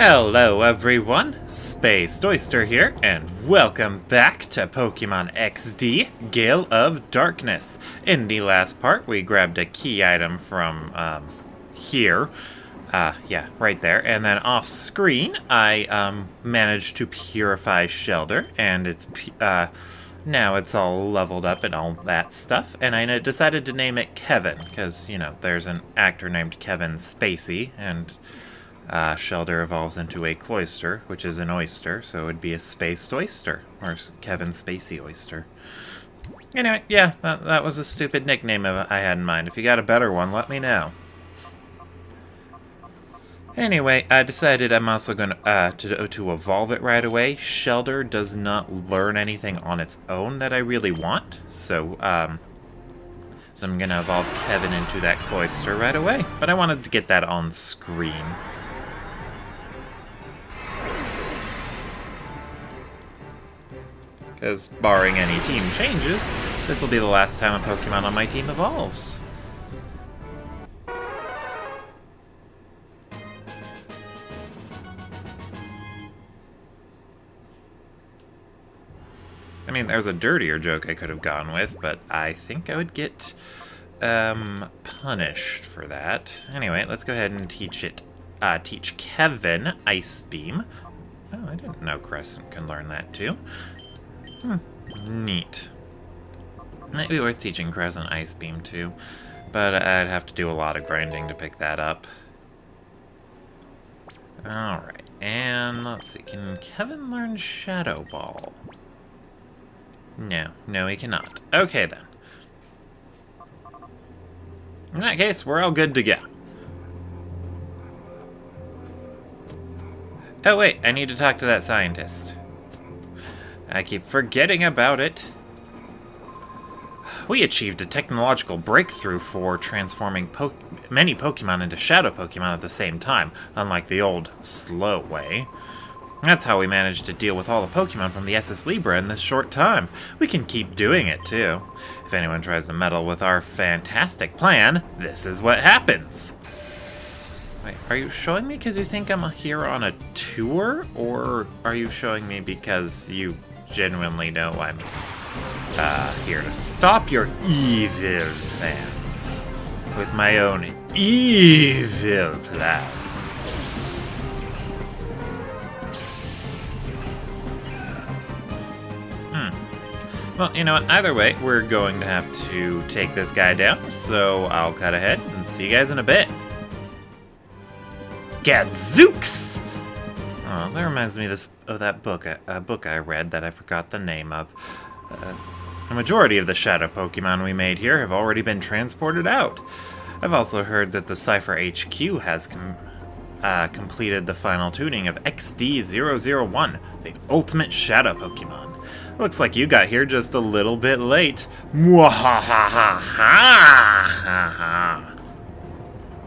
Hello everyone, Spaced Oyster here, and welcome back to Pokemon XD, Gale of Darkness. In the last part, we grabbed a key item from, here. Yeah, right there. And then off screen, I, managed to purify Shelter, and now it's all leveled up and all that stuff. And I decided to name it Kevin, because, you know, there's an actor named Kevin Spacey, and Shelter evolves into a cloister, which is an oyster, so it would be a spaced oyster, or Kevin Spacey oyster. Anyway, yeah, that was a stupid nickname I had in mind. If you got a better one, let me know. Anyway, I decided I'm also going to evolve it right away. Shelter does not learn anything on its own that I really want, so I'm going to evolve Kevin into that cloister right away. But I wanted to get that on screen. Because, barring any team changes, this will be the last time a Pokemon on my team evolves. I mean, there's a dirtier joke I could have gone with, but I think I would get punished for that. Anyway, let's go ahead and teach Kevin Ice Beam. Oh, I didn't know Crescent can learn that too. Neat. Might be worth teaching Crescent Ice Beam too, but I'd have to do a lot of grinding to pick that up. Alright, and let's see, can Kevin learn Shadow Ball? No, he cannot. Okay then. In that case, we're all good to go. Oh wait, I need to talk to that scientist. I keep forgetting about it. We achieved a technological breakthrough for transforming many Pokemon into Shadow Pokemon at the same time, unlike the old, slow way. That's how we managed to deal with all the Pokemon from the SS Libra in this short time. We can keep doing it, too. If anyone tries to meddle with our fantastic plan, this is what happens. Wait, are you showing me because you think I'm here on a tour? Or are you showing me because you genuinely know I'm here to stop your evil plans with my own evil plans? Well, you know what? Either way, we're going to have to take this guy down, so I'll cut ahead and see you guys in a bit. Gadzooks! Oh, that reminds me of that book, a book I read that I forgot the name of. The majority of the Shadow Pokemon we made here have already been transported out. I've also heard that the Cypher HQ has completed the final tuning of XD001, the ultimate Shadow Pokemon. Looks like you got here just a little bit late. Mwahahaha!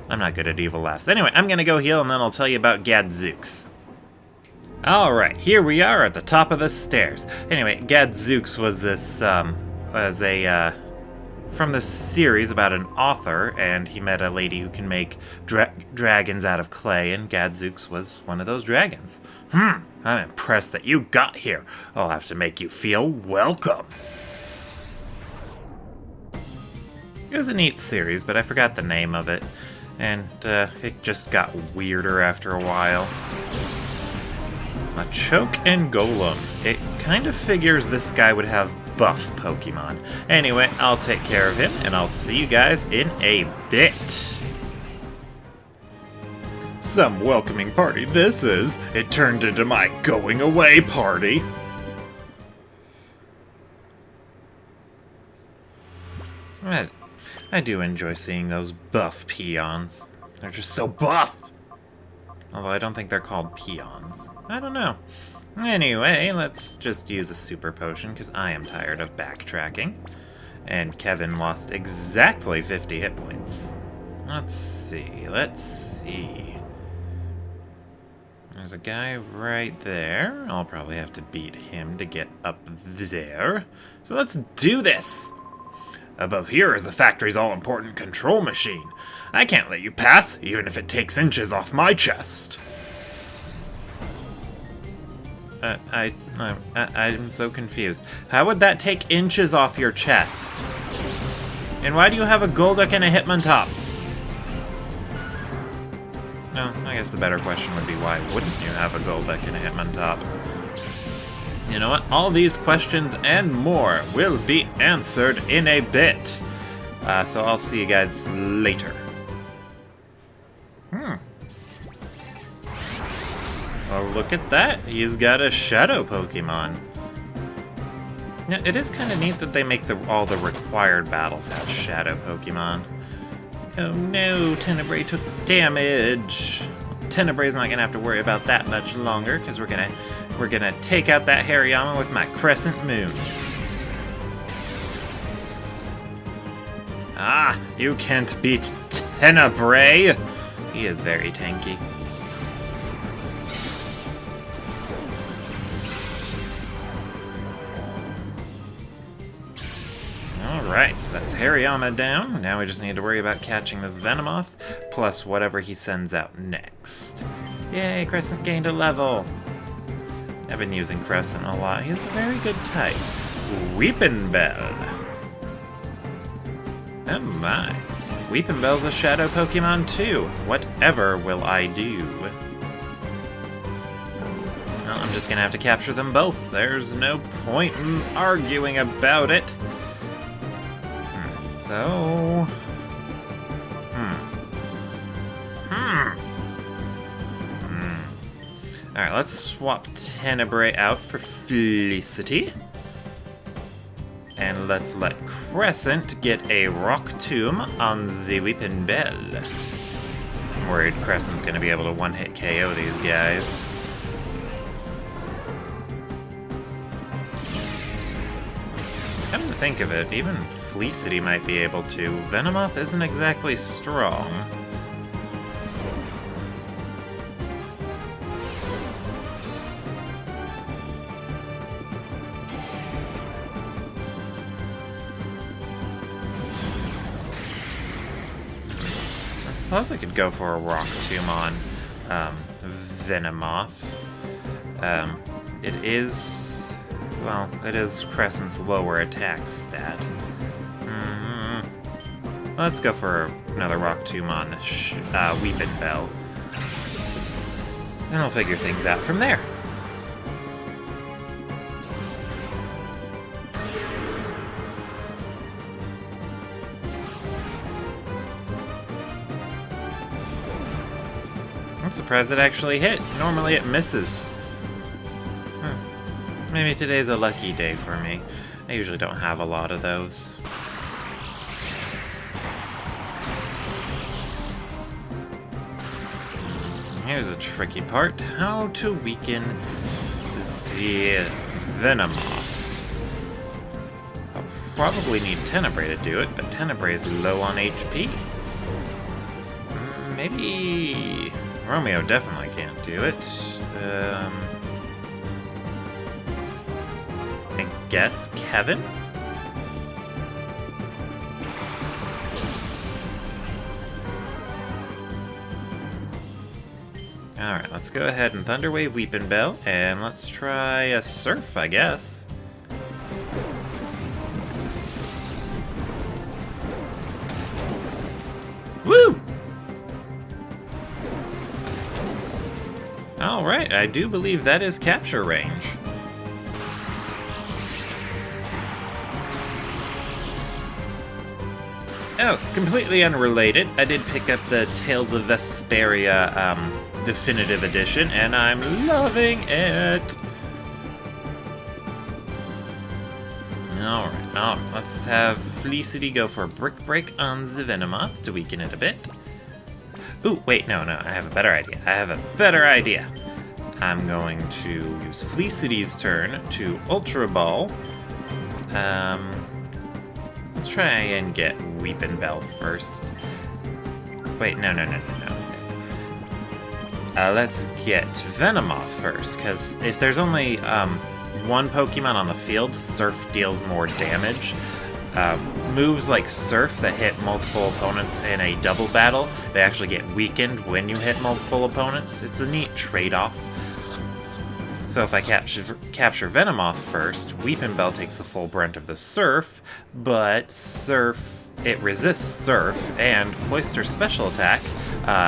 I'm not good at evil laughs. Anyway, I'm gonna go heal and then I'll tell you about Gadzooks. Alright, here we are at the top of the stairs. Anyway, Gadzooks was from this series about an author, and he met a lady who can make dragons out of clay, and Gadzooks was one of those dragons. I'm impressed that you got here. I'll have to make you feel welcome. It was a neat series, but I forgot the name of it, and it just got weirder after a while. Machoke and Golem. It kind of figures this guy would have buff Pokemon. Anyway, I'll take care of him, and I'll see you guys in a bit. Some welcoming party this is. It turned into my going away party. I do enjoy seeing those buff peons. They're just so buff. Although I don't think they're called peons. I don't know. Anyway, let's just use a super potion, because I am tired of backtracking. And Kevin lost exactly 50 hit points. Let's see. There's a guy right there. I'll probably have to beat him to get up there. So let's do this! Above here is the factory's all-important control machine. I can't let you pass, even if it takes inches off my chest. I'm so confused. How would that take inches off your chest? And why do you have a Golduck and a Hitmontop? No, I guess the better question would be why wouldn't you have a Golduck and a Hitmontop? You know what? All these questions and more will be answered in a bit. So I'll see you guys later. Well, look at that. He's got a Shadow Pokemon. Now, it is kind of neat that they make all the required battles have Shadow Pokemon. Oh no, Tenebrae took damage. Tenebrae's not gonna have to worry about that much longer, because we're gonna take out that Hariyama with my Crescent Moon. Ah, you can't beat Tenebrae! He is very tanky. Alright, so that's Hariyama down. Now we just need to worry about catching this Venomoth, plus whatever he sends out next. Yay, Crescent gained a level! I've been using Crescent a lot. He's a very good type. Weepinbell. Oh my. Weepinbell's a Shadow Pokemon too. Whatever will I do? Well, I'm just gonna have to capture them both. There's no point in arguing about it. So... Alright, let's swap Tenebrae out for Felicity. And let's let Crescent get a Rock Tomb on the Weepinbell. I'm worried Crescent's gonna be able to one-hit KO these guys. Come to think of it, even Felicity might be able to. Venomoth isn't exactly strong. I suppose I could go for a Rock Tomb on Venomoth. It is... well, it is Crescent's lower attack stat. Let's go for another Rock Tomb on Weepinbell. And we'll figure things out from there. I'm surprised it actually hit. Normally it misses. Maybe today's a lucky day for me. I usually don't have a lot of those. Here's a tricky part. How to weaken the Venomoth. I'll probably need Tenebrae to do it, but Tenebrae is low on HP. Maybe... Romeo definitely can't do it. I guess Kevin? Alright, let's go ahead and Thunderwave Weepinbell, and let's try a Surf, I guess. Woo! Alright, I do believe that is capture range. Oh, completely unrelated, I did pick up the Tales of Vesperia Definitive Edition, and I'm loving it! Alright, let's have Felicity go for a Brick Break on the Venomoth to weaken it a bit. Ooh, wait, no, I have a better idea. I'm going to use Felicity's turn to Ultra Ball. Let's try and get Weepinbell first. Wait, no. Let's get Venomoth first, because if there's only one Pokemon on the field, Surf deals more damage. Moves like Surf that hit multiple opponents in a double battle, they actually get weakened when you hit multiple opponents. It's a neat trade-off. So if I capture Venomoth first, Weeping Bell takes the full brunt of the Surf, but it resists Surf, and Cloister's special attack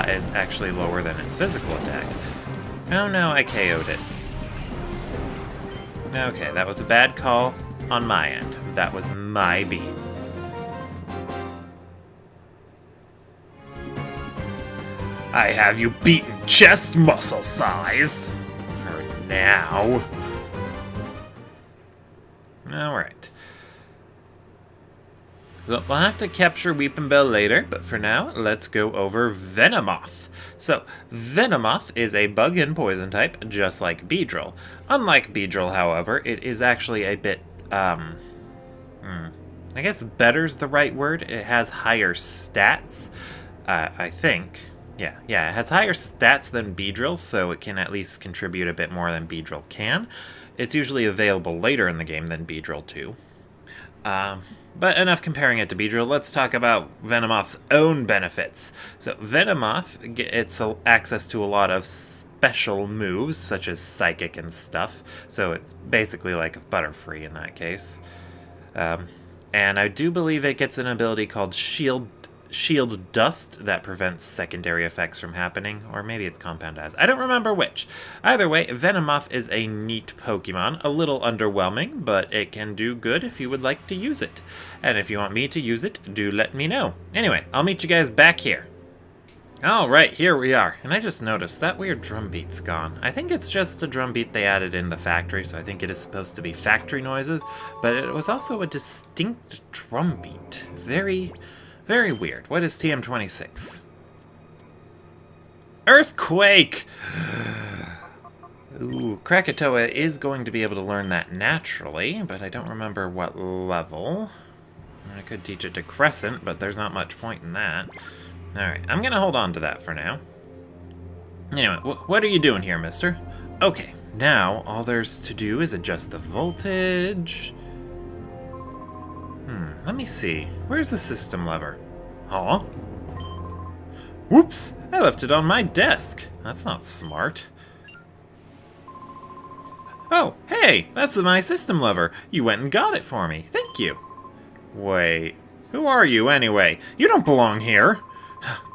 is actually lower than its physical attack. Oh no, I KO'd it. Okay, that was a bad call on my end. That was my beat. I have you beaten chest muscle size. For now. Alright. So we'll have to capture Weeping Bell later, but for now, let's go over Venomoth. So, Venomoth is a bug and poison type, just like Beedrill. Unlike Beedrill, however, it is actually a bit, I guess better's the right word. It has higher stats, I think. Yeah, it has higher stats than Beedrill, so it can at least contribute a bit more than Beedrill can. It's usually available later in the game than Beedrill too. But enough comparing it to Beedrill, let's talk about Venomoth's own benefits. So Venomoth gets access to a lot of special moves, such as Psychic and stuff, so it's basically like a Butterfree in that case. And I do believe it gets an ability called Shield Dust that prevents secondary effects from happening, or maybe it's Compound Eyes. I don't remember which. Either way, Venomoth is a neat Pokemon, a little underwhelming, but it can do good if you would like to use it. And if you want me to use it, do let me know. Anyway, I'll meet you guys back here. Alright, here we are. And I just noticed that weird drum beat's gone. I think it's just a drum beat they added in the factory, so I think it is supposed to be factory noises, but it was also a distinct drum beat. Very weird. What is TM26? Earthquake! Ooh, Krakatoa is going to be able to learn that naturally, but I don't remember what level. I could teach it to Crescent, but there's not much point in that. Alright, I'm gonna hold on to that for now. Anyway, what are you doing here, mister? Okay, now all there's to do is adjust the voltage. Let me see. Where's the system lever? Huh? Whoops! I left it on my desk. That's not smart. Oh, hey! That's my system lever. You went and got it for me. Thank you. Wait. Who are you, anyway? You don't belong here.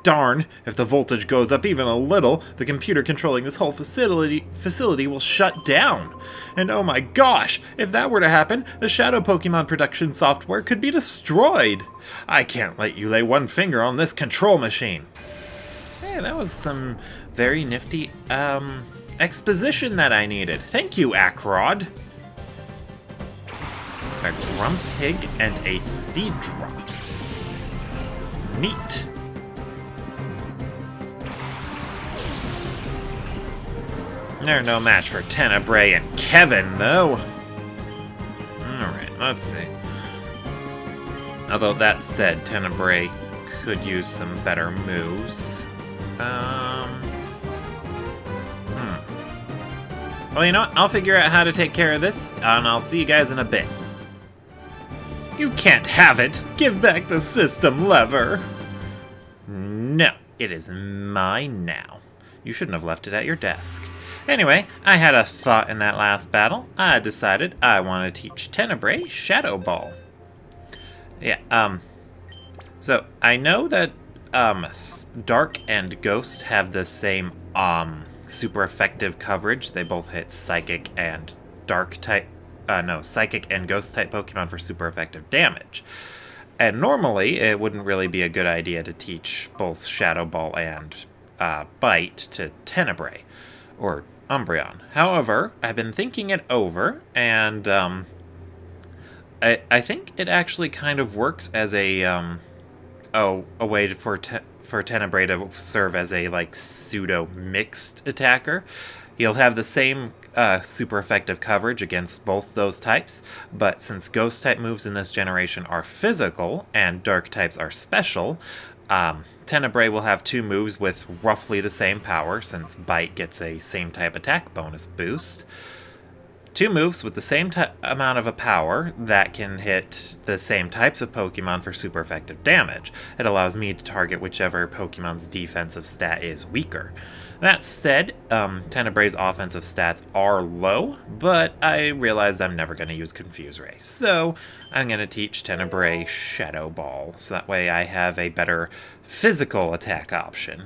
Darn, if the voltage goes up even a little, the computer controlling this whole facility will shut down. And oh my gosh, if that were to happen, the Shadow Pokemon production software could be destroyed. I can't let you lay one finger on this control machine. Hey, that was some very nifty, exposition that I needed. Thank you, Akrod. A Grumpig and a Seadra. Neat. They're no match for Tenebrae and Kevin, though. Alright, let's see. Although that said, Tenebrae could use some better moves. Well, you know what? I'll figure out how to take care of this, and I'll see you guys in a bit. You can't have it! Give back the system lever! No, it is mine now. You shouldn't have left it at your desk. Anyway, I had a thought in that last battle. I decided I want to teach Tenebrae Shadow Ball. Yeah, so I know that, Dark and Ghost have the same, super effective coverage. They both hit Psychic and Dark type, Psychic and Ghost type Pokemon for super effective damage. And normally, it wouldn't really be a good idea to teach both Shadow Ball and Bite to Tenebrae, or Umbreon. However, I've been thinking it over, and I think it actually kind of works as a way for Tenebrae to serve as a like pseudo mixed attacker. He'll have the same super effective coverage against both those types, but since Ghost type moves in this generation are physical and Dark types are special, Tenebrae will have two moves with roughly the same power, since Bite gets a same type attack bonus boost. 2 moves with the same amount of a power that can hit the same types of Pokemon for super effective damage. It allows me to target whichever Pokemon's defensive stat is weaker. That said, Tenebray's offensive stats are low, but I realized I'm never going to use Confuse Ray, so I'm going to teach Tenebray Shadow Ball, so that way I have a better physical attack option,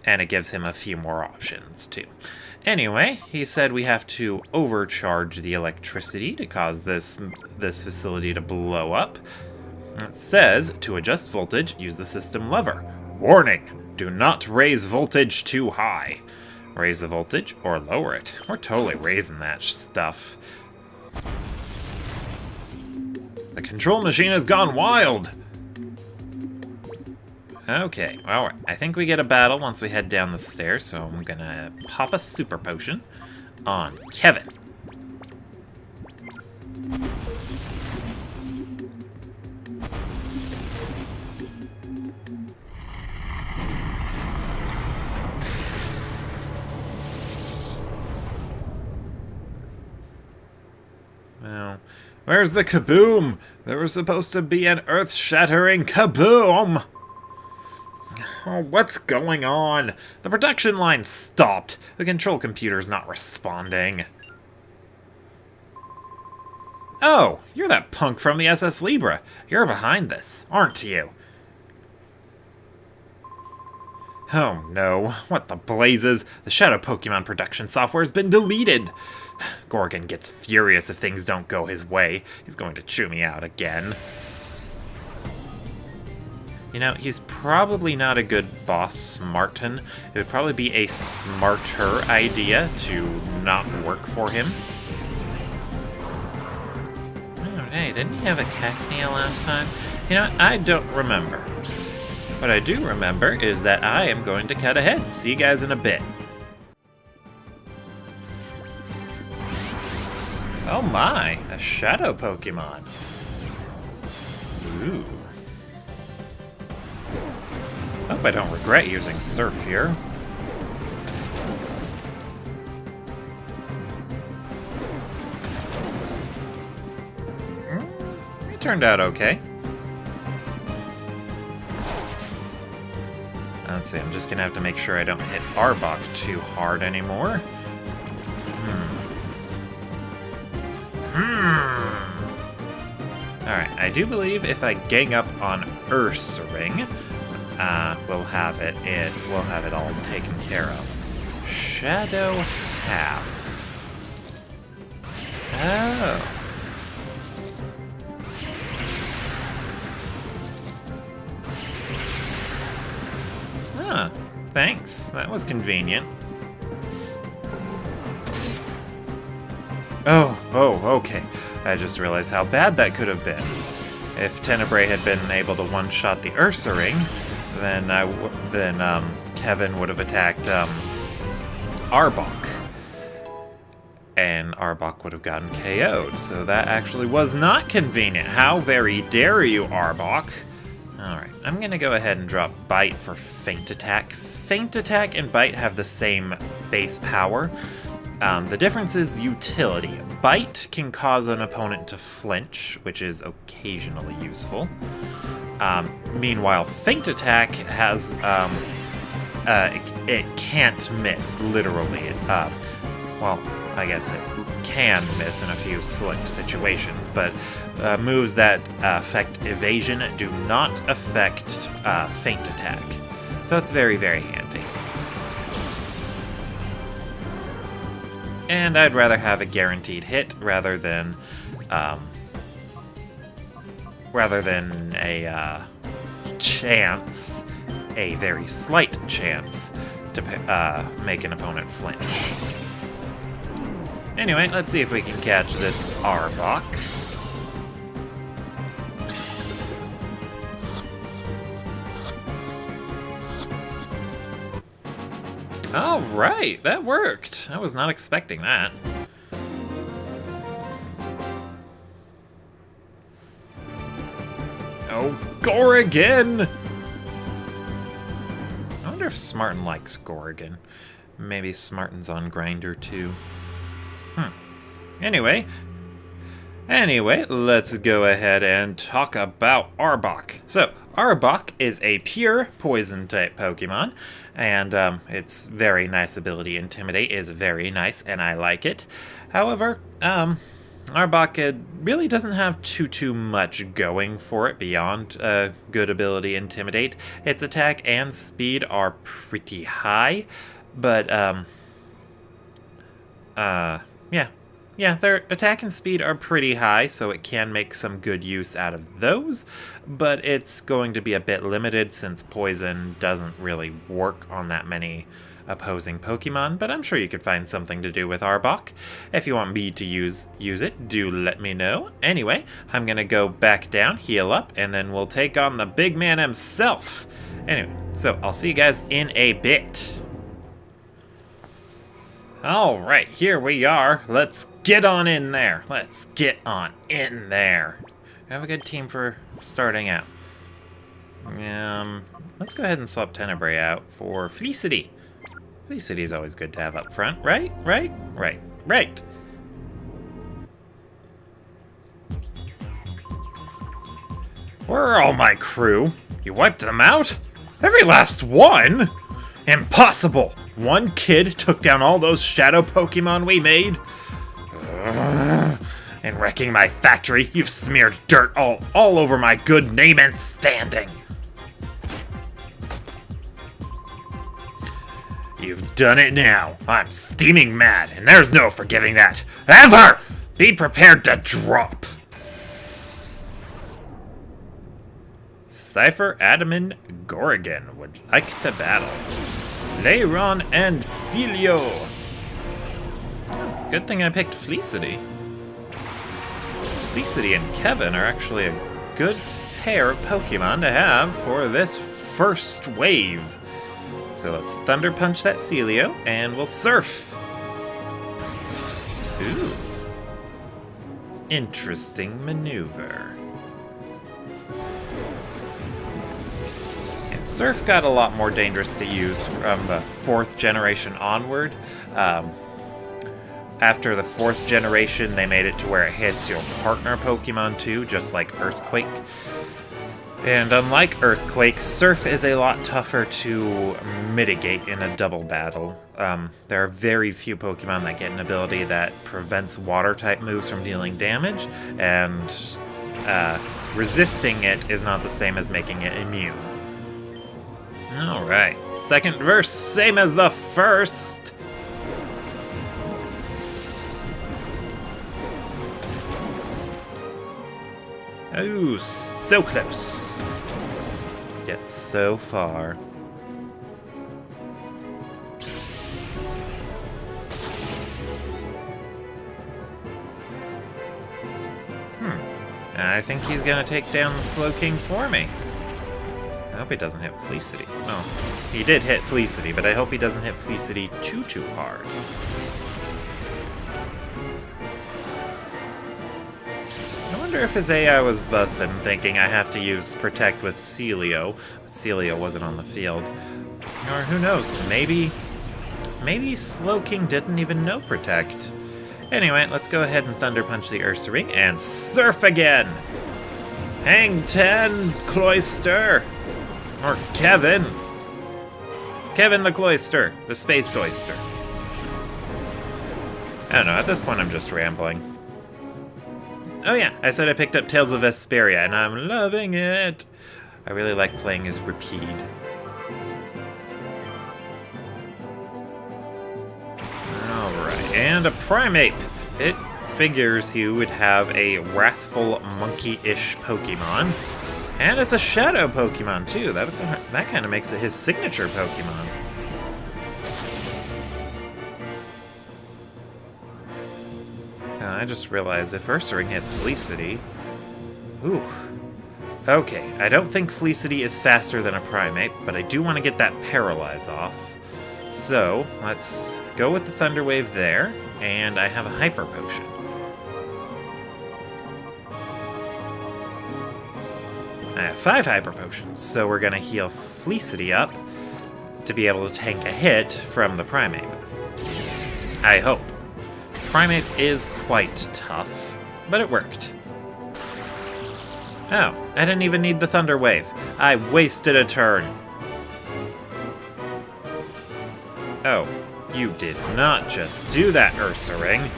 and it gives him a few more options too. Anyway, he said we have to overcharge the electricity to cause this facility to blow up. It says, to adjust voltage, use the system lever. Warning! Do not raise voltage too high. Raise the voltage or lower it. We're totally raising that stuff. The control machine has gone wild! Okay, well, I think we get a battle once we head down the stairs, so I'm gonna pop a super potion on Kevin. Well, where's the kaboom? There was supposed to be an earth-shattering kaboom! Oh, what's going on? The production line stopped. The control computer's not responding. Oh, you're that punk from the SS Libra. You're behind this, aren't you? Oh no, what the blazes? The Shadow Pokemon production software has been deleted. Gorigan gets furious if things don't go his way. He's going to chew me out again. You know, he's probably not a good boss smarten. It would probably be a smarter idea to not work for him. Oh, hey, didn't he have a Cacnea last time? You know, I don't remember. What I do remember is that I am going to cut ahead. See you guys in a bit. Oh my, a Shadow Pokemon. Ooh. Hope I don't regret using Surf here. It turned out okay. Let's see, I'm just gonna have to make sure I don't hit Arbok too hard anymore. Alright, I do believe if I gang up on Ursaring, we'll have it all taken care of. Shadow Half. Oh. Huh. Thanks. That was convenient. Oh, okay. I just realized how bad that could have been. If Tenebray had been able to one-shot the Ursaring, then Kevin would have attacked Arbok. And Arbok would have gotten KO'd, so that actually was not convenient. How very dare you, Arbok! Alright, I'm gonna go ahead and drop Bite for Feint Attack. Feint Attack and Bite have the same base power. The difference is utility. Bite can cause an opponent to flinch, which is occasionally useful. Meanwhile, Feint Attack has, it can't miss, literally. Well, I guess it can miss in a few select situations, but moves that affect evasion do not affect Feint Attack. So it's very, very handy. And I'd rather have a guaranteed hit rather than a chance, a very slight chance, to make an opponent flinch. Anyway, let's see if we can catch this Arbok. All right, that worked. I was not expecting that. Oh, Gorigan! I wonder if Smarten likes Gorigan. Maybe Smarten's on Grinder too. Anyway, let's go ahead and talk about Arbok. So, Arbok is a pure poison-type Pokemon, and its very nice ability, Intimidate, is very nice, and I like it. However, Arbok really doesn't have too much going for it beyond good ability, Intimidate. Its attack and speed are pretty high, but, yeah, their attack and speed are pretty high, so it can make some good use out of those, but it's going to be a bit limited since poison doesn't really work on that many opposing Pokemon, but I'm sure you could find something to do with Arbok. If you want me to use it, do let me know. Anyway, I'm gonna go back down, heal up, and then we'll take on the big man himself. Anyway, so I'll see you guys in a bit. Alright, here we are. Let's get on in there. Let's get on in there. We have a good team for starting out. Let's go ahead and swap Tenebrae out for Felicity. Felicity is always good to have up front, right? Right? Where are all my crew? You wiped them out? Every last one? Impossible! One kid took down all those shadow Pokemon we made? In wrecking my factory, you've smeared dirt all over my good name and standing. You've done it now. I'm steaming mad, and there's no forgiving that. Ever! Be prepared to drop. Cypher, Adamant, Gorigan would like to battle. Lair and Celio. Good thing I picked Felicity. Felicity and Kevin are actually a good pair of Pokemon to have for this first wave. So let's Thunder Punch that Celio, and we'll Surf. Ooh. Interesting maneuver. And Surf got a lot more dangerous to use from the 4th generation onward. After the 4th generation, they made it to where it hits your partner Pokemon too, just like Earthquake. And unlike Earthquake, Surf is a lot tougher to mitigate in a double battle. There are very few Pokemon that get an ability that prevents Water-type moves from dealing damage, and resisting it is not the same as making it immune. Alright, second verse, same as the first! Ooh, so close. Yet so far. I think he's gonna take down the Slowking for me. I hope he doesn't hit Felicity. Oh, he did hit Felicity, but I hope he doesn't hit Felicity too hard. I wonder if his AI was busted and thinking I have to use Protect with Celio, but Celio wasn't on the field. Or who knows, maybe Slowking didn't even know Protect. Anyway, let's go ahead and Thunder Punch the Ursaring and Surf again! Hang 10, Cloyster! Or Kevin! Kevin the Cloyster, the Space Oyster. I don't know, at this point I'm just rambling. Oh yeah, I said I picked up Tales of Vesperia, and I'm loving it! I really like playing as Rapide. Alright, and a Primeape! It figures he would have a wrathful, monkey-ish Pokemon. And it's a Shadow Pokemon, too. That kind of makes it his signature Pokemon. I just realized if Ursaring hits Felicity... Ooh. Okay, I don't think Felicity is faster than a Primeape, but I do want to get that Paralyze off. So, let's go with the Thunder Wave there, and I have a Hyper Potion. I have 5 Hyper Potions, so we're going to heal Felicity up to be able to tank a hit from the Primeape. I hope. Primeape is quite tough, but it worked. Oh, I didn't even need the Thunder Wave. I wasted a turn. Oh, you did not just do that, Ursaring.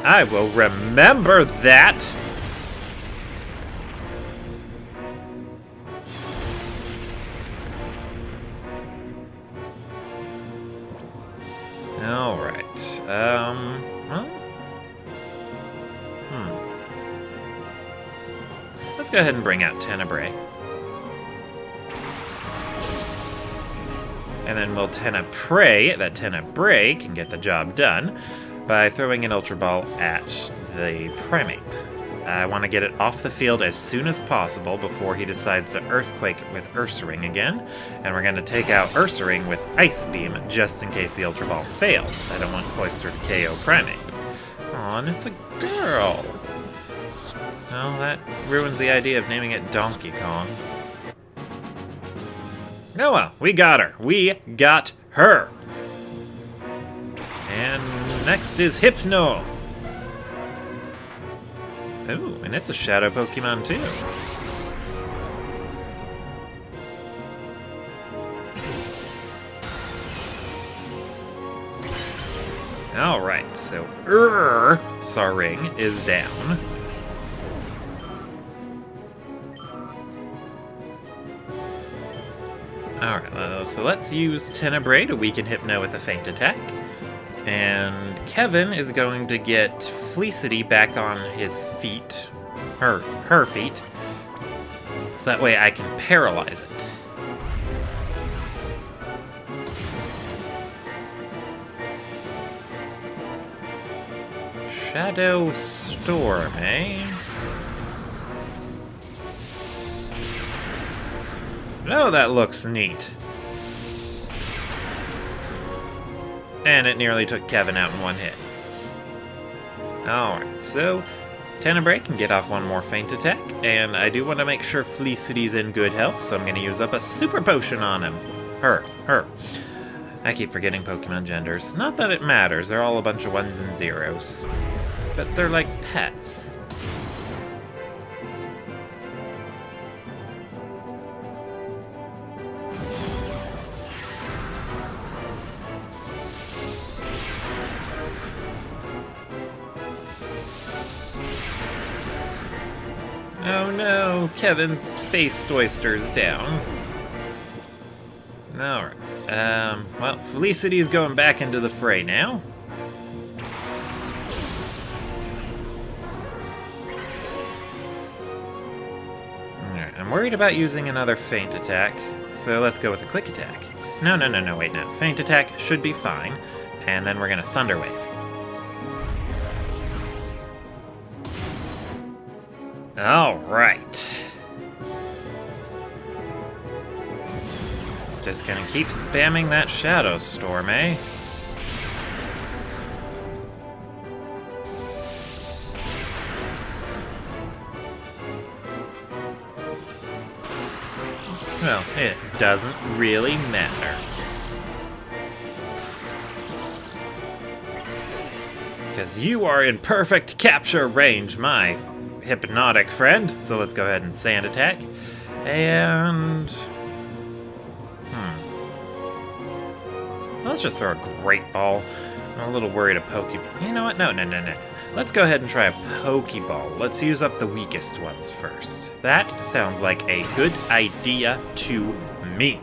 I will remember that! Alright, well... Let's go ahead and bring out Tenebrae. And then we'll Tenebrae, that Tenebrae can get the job done by throwing an Ultra Ball at the Primeape. I want to get it off the field as soon as possible before he decides to Earthquake with Ursaring again. And we're going to take out Ursaring with Ice Beam just in case the Ultra Ball fails. I don't want Cloyster to KO Primeape. Aw, and it's a girl. Well, that ruins the idea of naming it Donkey Kong. Oh well, we got her. We got her. And next is Hypno. Ooh, and it's a shadow Pokemon too. Alright, so Ursaring is down. Alright, so let's use Tenebrae to weaken Hypno with a Feint Attack. And Kevin is going to get Felicity back on his feet. Her feet. So that way I can paralyze it. Shadow Storm, eh? Oh, that looks neat. And it nearly took Kevin out in one hit. Alright, so Tenebrae can get off one more Feint Attack, and I do want to make sure Felicity's in good health, so I'm going to use up a Super Potion on him. Her. I keep forgetting Pokemon genders. Not that it matters, they're all a bunch of ones and zeros. But they're like pets. Oh no, Kevin's Space Oyster's down. Alright, well, Felicity's going back into the fray now. Alright, I'm worried about using another Feint Attack, so let's go with a Quick Attack. No, wait, no. Feint Attack should be fine, and then we're gonna Thunder Wave. Alright. Just gonna keep spamming that Shadow Storm, eh? Well, it doesn't really matter. Because you are in perfect capture range, my hypnotic friend. So let's go ahead and Sand Attack. And... let's just throw a Great Ball. I'm a little worried of Pokeball. You know what? No. Let's go ahead and try a Pokeball. Let's use up the weakest ones first. That sounds like a good idea to me.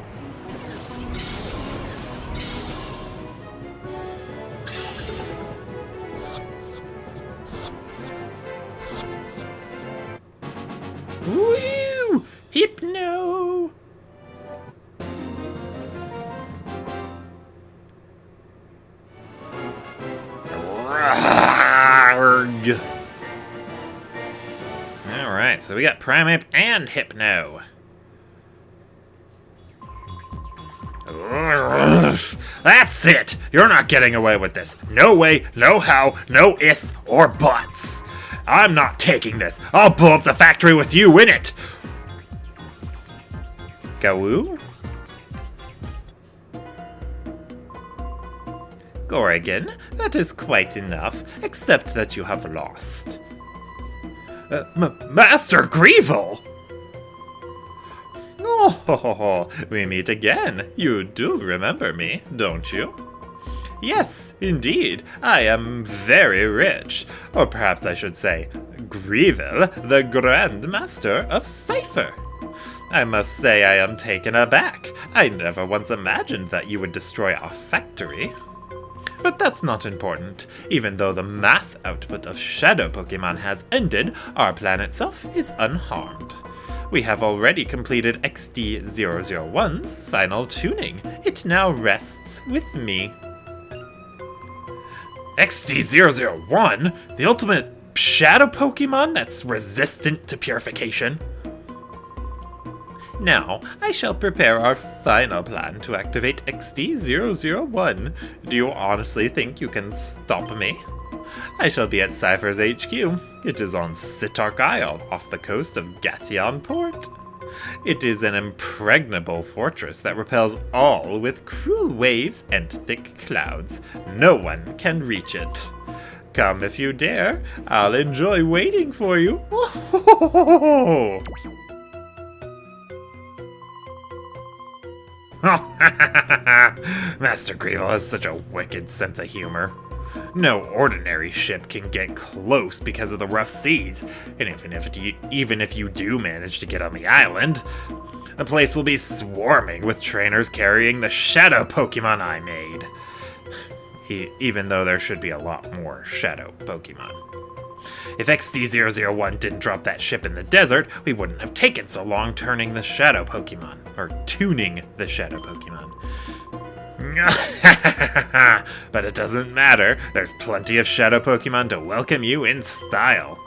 Woo! Hypno! Rarg! Alright, so we got Primeape and Hypno. That's it! You're not getting away with this. No way, no how, no ifs or buts. I'm not taking this. I'll blow up the factory with you in it. Gawoo? Gorigan, that is quite enough, except that you have lost. Master Grievel! Oh, we meet again. You do remember me, don't you? Yes, indeed. I am very rich. Or perhaps I should say, Grievel, the Grand Master of Cypher. I must say I am taken aback. I never once imagined that you would destroy our factory. But that's not important. Even though the mass output of shadow Pokemon has ended, our plan itself is unharmed. We have already completed XD001's final tuning. It now rests with me. XD001? The ultimate shadow Pokemon that's resistant to purification? Now, I shall prepare our final plan to activate XD001. Do you honestly think you can stop me? I shall be at Cypher's HQ. It is on Cytark Isle, off the coast of Gation Port. It is an impregnable fortress that repels all with cruel waves and thick clouds. No one can reach it. Come if you dare. I'll enjoy waiting for you. Master Grievel has such a wicked sense of humor. No ordinary ship can get close because of the rough seas, and even if you do manage to get on the island, the place will be swarming with trainers carrying the shadow Pokemon I made. Even though there should be a lot more shadow Pokemon. If XD001 didn't drop that ship in the desert, we wouldn't have taken so long turning the shadow Pokemon, or tuning the shadow Pokemon. But it doesn't matter, there's plenty of shadow Pokemon to welcome you in style.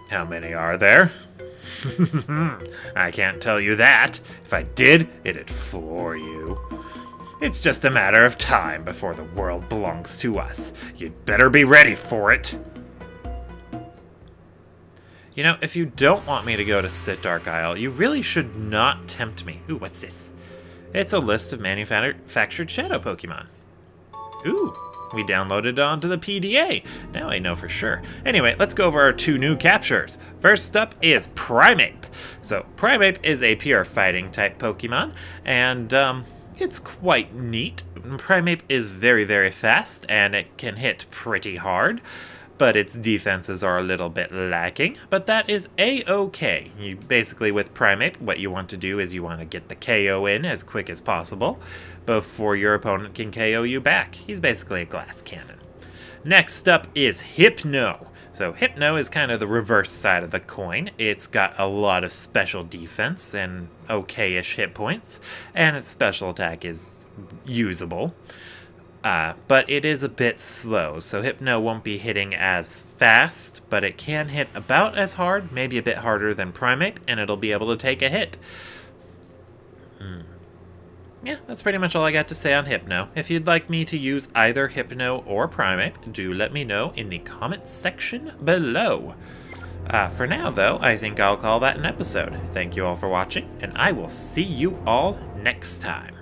How many are there? I can't tell you that. If I did, it'd floor you. It's just a matter of time before the world belongs to us. You'd better be ready for it. You know, if you don't want me to go to Cytark Isle, you really should not tempt me. Ooh, what's this? It's a list of manufactured shadow Pokemon. Ooh, we downloaded it onto the PDA. Now I know for sure. Anyway, let's go over our two new captures. First up is Primeape. So, Primeape is a pure fighting type Pokemon, and it's quite neat. Primeape is very, very fast, and it can hit pretty hard. But its defenses are a little bit lacking, but that is a-okay. You basically, with Primeape, what you want to do is you want to get the KO in as quick as possible before your opponent can KO you back. He's basically a glass cannon. Next up is Hypno. So Hypno is kind of the reverse side of the coin. It's got a lot of special defense and okay-ish hit points, and its special attack is usable. But it is a bit slow, so Hypno won't be hitting as fast, but it can hit about as hard, maybe a bit harder than Primeape, and it'll be able to take a hit. Yeah, that's pretty much all I got to say on Hypno. If you'd like me to use either Hypno or Primeape, do let me know in the comments section below. For now, though, I think I'll call that an episode. Thank you all for watching, and I will see you all next time.